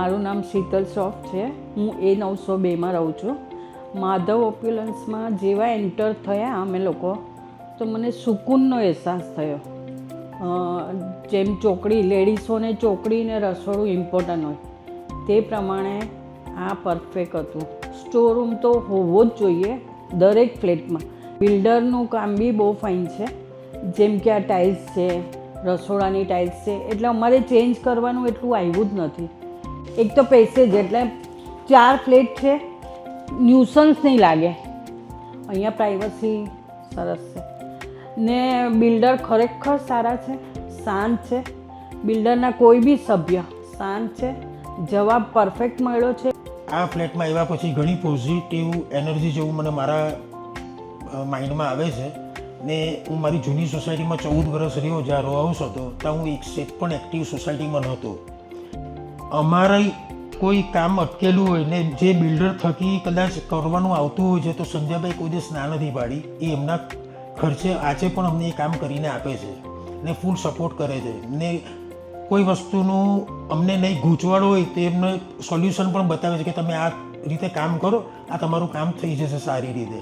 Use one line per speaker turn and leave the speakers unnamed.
મારું નામ શીતલ શ્રોફ છે. હું A902માં રહું છું. માધવ ઓપ્યુલન્સમાં જેવા એન્ટર થયા અમે લોકો તો મને સુકૂનનો અહેસાસ થયો. જેમ ચોકડી લેડીઝોને ચોકડી ને રસોડું ઇમ્પોર્ટન્ટ હોય તે પ્રમાણે આ પરફેક્ટ હતું. સ્ટોર રૂમ તો હોવો જ જોઈએ દરેક ફ્લેટમાં. બિલ્ડરનું કામ બી બહુ ફાઇન છે. જેમ કે આ ટાઇલ્સ છે, રસોડાની ટાઇલ્સ છે, એટલે અમારે ચેન્જ કરવાનું એટલું આવ્યું જ નથી. એક તો પેસેજ એટલે 4 ફ્લેટ છે, ન્યુસન્સ નહીં લાગે. અહીંયા પ્રાઇવસી સરસ છે ને બિલ્ડર ખરેખર સારા છે, શાંત છે. બિલ્ડરના કોઈ બી સભ્ય શાંત છે, જવાબ પરફેક્ટ મળ્યો છે.
આ ફ્લેટમાં આવ્યા પછી ઘણી પોઝિટિવ એનર્જી જેવું મને મારા માઇન્ડમાં આવે છે ને હું મારી જૂની સોસાયટીમાં 14 વર્ષ રહ્યો, જ્યાં રો હાઉસ હતો ત્યાં હું એક સેટ પણ એક્ટિવ સોસાયટીમાં નહોતો. અમારે કોઈ કામ અટકેલું હોય ને જે બિલ્ડર થકી કદાચ કરવાનું આવતું હોય છે તો સંજયભાઈ કોઈ દિવસ ના નથી પાડી. એ એમના ખર્ચે આજે પણ અમને એ કામ કરીને આપે છે ને ફૂલ સપોર્ટ કરે છે ને કોઈ વસ્તુનું અમને નહીં ગૂંચવાડ હોય તો એમને સોલ્યુશન પણ બતાવે છે કે તમે આ રીતે કામ કરો, આ તમારું કામ થઈ જશે સારી રીતે.